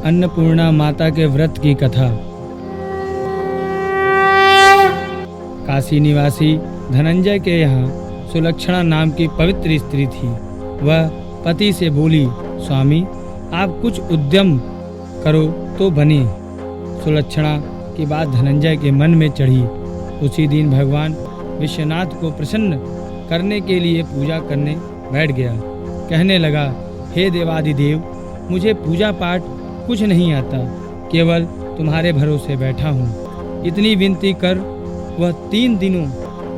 अन्नपूर्णा माता के व्रत की कथा। काशी निवासी धनंजय के यहाँ सुलक्षणा नाम की पवित्र स्त्री थी। वह पति से बोली, स्वामी आप कुछ उद्यम करो तो बने। सुलक्षणा की बात धनंजय के मन में चढ़ी। उसी दिन भगवान विश्वनाथ को प्रसन्न करने के लिए पूजा करने बैठ गया। कहने लगा, हे देवादिदेव, मुझे पूजा पाठ कुछ नहीं आता, केवल तुम्हारे भरोसे बैठा हूँ। इतनी विनती कर वह 3 दिनों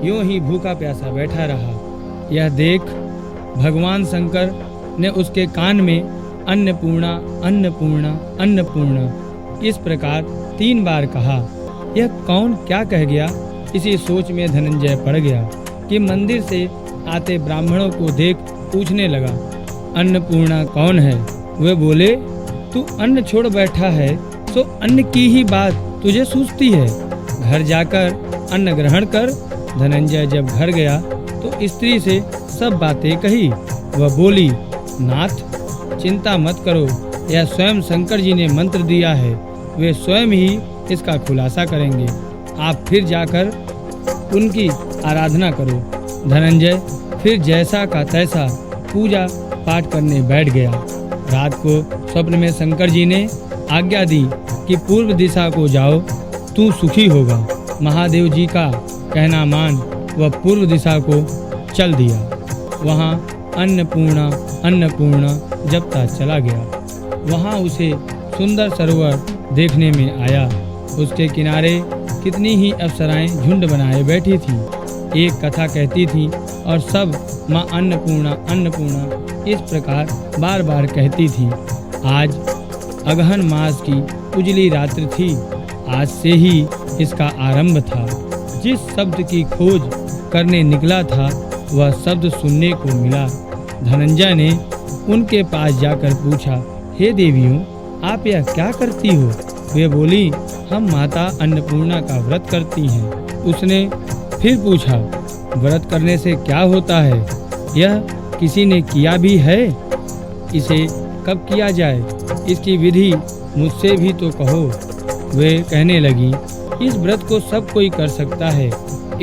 यूं ही भूखा प्यासा बैठा रहा। यह देख भगवान शंकर ने उसके कान में अन्नपूर्णा अन्नपूर्णा अन्नपूर्णा इस प्रकार 3 बार कहा। यह कौन क्या कह गया, इसी सोच में धनंजय पड़ गया कि मंदिर से आते ब्राह्मणों को देख पूछने लगा, अन्नपूर्णा कौन है? वे बोले, तू अन्न छोड़ बैठा है तो अन्न की ही बात तुझे सूझती है, घर जाकर अन्न ग्रहण कर। धनंजय जब घर गया तो स्त्री से सब बातें कही। वह बोली, नाथ चिंता मत करो, यह स्वयं शंकर जी ने मंत्र दिया है, वे स्वयं ही इसका खुलासा करेंगे। आप फिर जाकर उनकी आराधना करो। धनंजय फिर जैसा का तैसा पूजा पाठ करने बैठ गया। रात को स्वप्न में शंकर जी ने आज्ञा दी कि पूर्व दिशा को जाओ, तू सुखी होगा। महादेव जी का कहना मान वह पूर्व दिशा को चल दिया। वहाँ अन्नपूर्णा अन्नपूर्णा जपता चला गया। वहाँ उसे सुंदर सरोवर देखने में आया। उसके किनारे कितनी ही अप्सराएं झुंड बनाए बैठी थीं। एक कथा कहती थी और सब माँ अन्नपूर्णा अन्नपूर्णा इस प्रकार बार बार कहती थी। आज अगहन मास की उजली रात्रि थी। आज से ही इसका आरंभ था। जिस शब्द की खोज करने निकला था वह शब्द सुनने को मिला। धनंजय ने उनके पास जाकर पूछा, हे देवियों, आप यह क्या करती हो? वे बोली, हम माता अन्नपूर्णा का व्रत करती हैं। उसने फिर पूछा, व्रत करने से क्या होता है? यह किसी ने किया भी है? इसे कब किया जाए? इसकी विधि मुझसे भी तो कहो। वे कहने लगी, इस व्रत को सब कोई कर सकता है।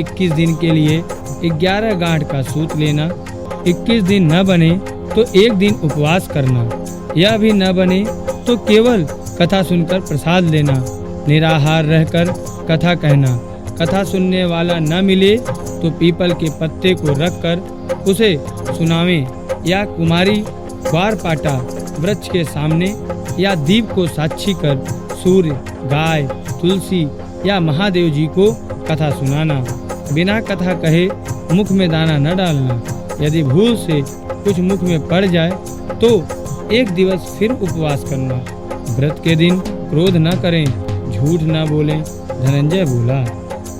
21 दिन के लिए 11 गांठ का सूत लेना, 21 दिन न बने तो 1 दिन उपवास करना, यह भी न बने तो केवल कथा सुनकर प्रसाद लेना, निराहार रहकर कथा कहना, कथा सुनने वाला न मिले तो पीपल के पत्ते को रखकर उसे सुनावें, या कुमारी ग्वारपाटा वृक्ष के सामने या दीप को साक्षी कर सूर्य, गाय, तुलसी या महादेव जी को कथा सुनाना। बिना कथा कहे मुख में दाना न डालना। यदि भूल से कुछ मुख में पड़ जाए तो 1 दिवस फिर उपवास करना। व्रत के दिन क्रोध न करें, झूठ न बोलें। धनंजय बोला,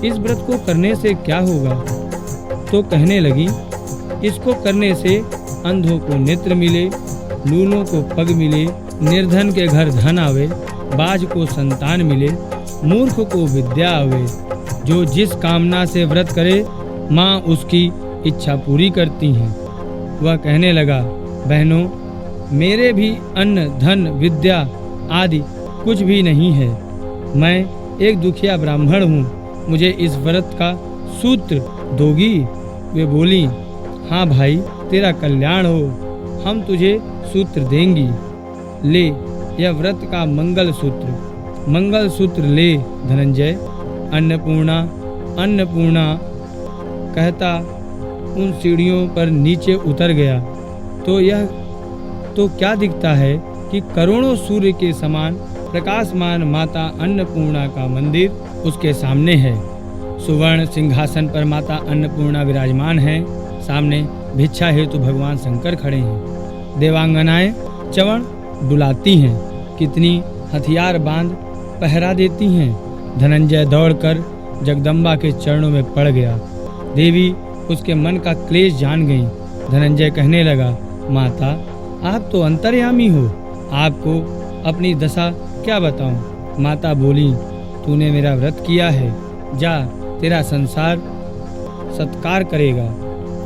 इस व्रत को करने से क्या होगा? तो कहने लगी, इसको करने से अंधों को नेत्र मिले, लूलों को पग मिले, निर्धन के घर धन आवे, बाज को संतान मिले, मूर्ख को विद्या आवे। जो जिस कामना से व्रत करे माँ उसकी इच्छा पूरी करती हैं। वह कहने लगा, बहनों, मेरे भी अन्न धन विद्या आदि कुछ भी नहीं है। मैं एक दुखिया ब्राह्मण हूँ, मुझे इस व्रत का सूत्र दोगी? वे बोली, हाँ भाई, तेरा कल्याण हो, हम तुझे सूत्र देंगी। ले यह व्रत का मंगल सूत्र ले। धनंजय अन्नपूर्णा अन्नपूर्णा कहता उन सीढ़ियों पर नीचे उतर गया तो क्या दिखता है कि करोड़ों सूर्य के समान प्रकाशमान माता अन्नपूर्णा का मंदिर उसके सामने है। सुवर्ण सिंहासन पर माता अन्नपूर्णा विराजमान है। सामने भिक्षा हेतु भगवान शंकर खड़े हैं। देवांगनाएं चवण डुलाती हैं, कितनी हथियार बांध पहरा देती हैं। धनंजय दौड़कर जगदम्बा के चरणों में पड़ गया। देवी उसके मन का क्लेश जान गई। धनंजय कहने लगा, माता, आप तो अंतर्यामी हो, आपको अपनी दशा क्या बताऊं? माता बोली, तूने मेरा व्रत किया है, जा, तेरा संसार सत्कार करेगा।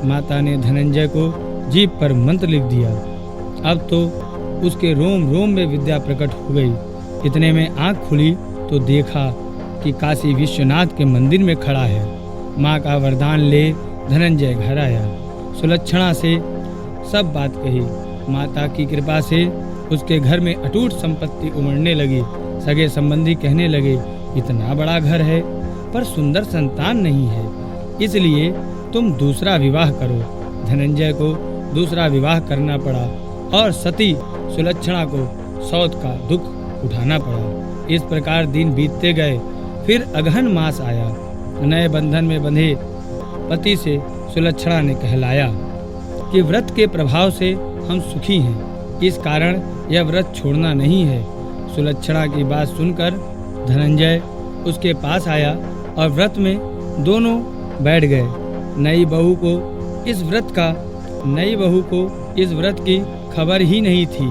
माता ने धनंजय को जीभ पर मंत्र लिख दिया। अब तो उसके रोम रोम में विद्या प्रकट हो गई। इतने में आंख खुली तो देखा कि काशी विश्वनाथ के मंदिर में खड़ा है। माँ का वरदान ले धनंजय घर आया। सुलक्षणा से सब बात कही। माता की कृपा से उसके घर में अटूट संपत्ति उमड़ने लगी। सगे संबंधी कहने लगे, इतना बड़ा घर है पर सुंदर संतान नहीं है, इसलिए तुम दूसरा विवाह करो। धनंजय को दूसरा विवाह करना पड़ा और सती सुलक्षणा को सौत का दुख उठाना पड़ा। इस प्रकार दिन बीतते गए। फिर अगहन मास आया। नए बंधन में बंधे पति से सुलक्षणा ने कहलाया कि व्रत के प्रभाव से हम सुखी हैं, इस कारण यह व्रत छोड़ना नहीं है। सुलक्षणा की बात सुनकर धनंजय उसके पास आया और व्रत में दोनों बैठ गए। नई बहू को इस व्रत की खबर ही नहीं थी।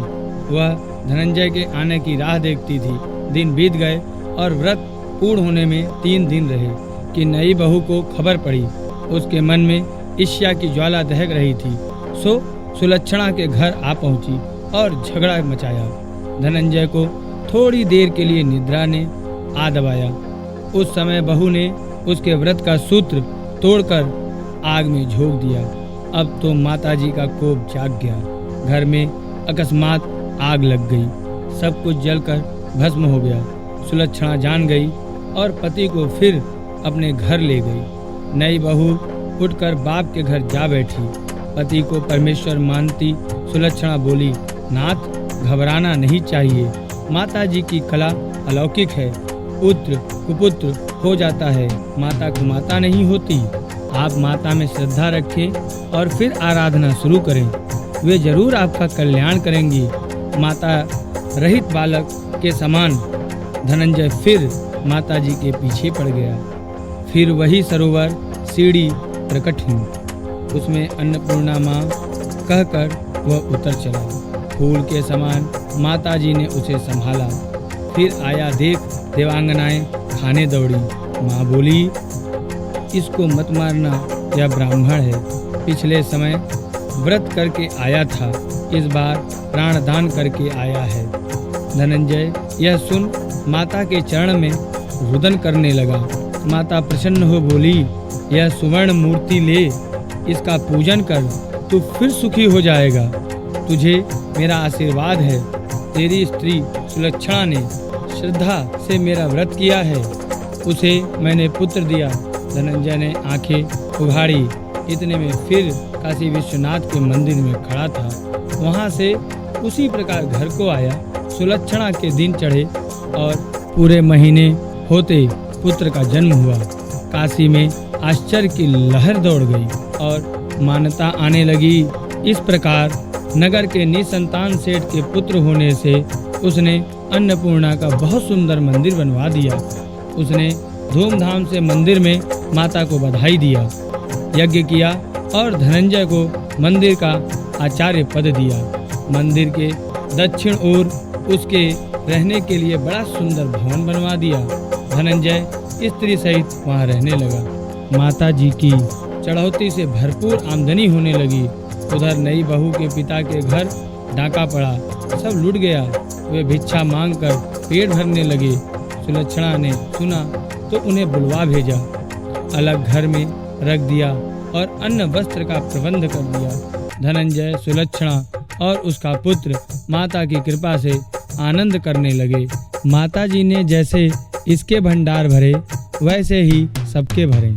वह धनंजय के आने की राह देखती थी। दिन बीत गए और व्रत पूर्ण होने में 3 दिन रहे कि नई बहू को खबर पड़ी। उसके मन में ईर्ष्या की ज्वाला दहक रही थी, सो सुलक्षणा के घर आ पहुंची और झगड़ा मचाया। धनंजय को थोड़ी देर के लिए निद्रा ने आ दबाया। उस समय बहू ने उसके व्रत का सूत्र तोड़कर आग में झोंक दिया। अब तो माताजी का कोप जाग गया। घर में अकस्मात आग लग गई। सब कुछ जलकर भस्म हो गया। सुलक्षणा जान गई और पति को फिर अपने घर ले गई। नई बहू उठकर बाप के घर जा बैठी। पति को परमेश्वर मानती सुलक्षणा बोली, नाथ घबराना नहीं चाहिए, माताजी की कला अलौकिक है। पुत्र कुपुत्र हो जाता है, माता कुमाता नहीं होती। आप माता में श्रद्धा रखें और फिर आराधना शुरू करें, वे जरूर आपका कल्याण करेंगी। माता रहित बालक के समान धनंजय फिर माताजी के पीछे पड़ गया। फिर वही सरोवर सीढ़ी प्रकट हुई। उसमें अन्नपूर्णा माँ कहकर वह उतर चला। फूल के समान माताजी ने उसे संभाला। फिर आया देख देवांगनाएं खाने दौड़ी। माँ बोली, इसको मत मारना, यह ब्राह्मण है, पिछले समय व्रत करके आया था, इस बार प्राण दान करके आया है। धनंजय यह सुन माता के चरण में रुदन करने लगा। माता प्रसन्न हो बोली, यह सुवर्ण मूर्ति ले, इसका पूजन कर, तू फिर सुखी हो जाएगा। तुझे मेरा आशीर्वाद है। तेरी स्त्री सुलक्षणा ने श्रद्धा से मेरा व्रत किया है, उसे मैंने पुत्र दिया। धनंजय ने आंखें उघाड़ी। इतने में फिर काशी विश्वनाथ के मंदिर में खड़ा था। वहां से उसी प्रकार घर को आया। सुलक्षणा के दिन चढ़े और पूरे महीने होते पुत्र का जन्म हुआ। काशी में आश्चर्य की लहर दौड़ गई और मान्यता आने लगी। इस प्रकार नगर के निसंतान सेठ के पुत्र होने से उसने अन्नपूर्णा का बहुत सुंदर मंदिर बनवा दिया। उसने धूमधाम से मंदिर में माता को बधाई दिया, यज्ञ किया और धनंजय को मंदिर का आचार्य पद दिया। मंदिर के दक्षिण ओर उसके रहने के लिए बड़ा सुंदर भवन बनवा दिया। धनंजय स्त्री सहित वहां रहने लगा। माता जी की चढ़ौती से भरपूर आमदनी होने लगी। उधर नई बहू के पिता के घर डाका पड़ा, सब लूट गया। वे भिक्षा मांगकर पेट भरने लगे। सुलक्षणा ने सुना तो उन्हें बुलवा भेजा, अलग घर में रख दिया और अन्न वस्त्र का प्रबंध कर दिया। धनंजय, सुलक्षणा और उसका पुत्र माता की कृपा से आनंद करने लगे। माता जी ने जैसे इसके भंडार भरे वैसे ही सबके भरे।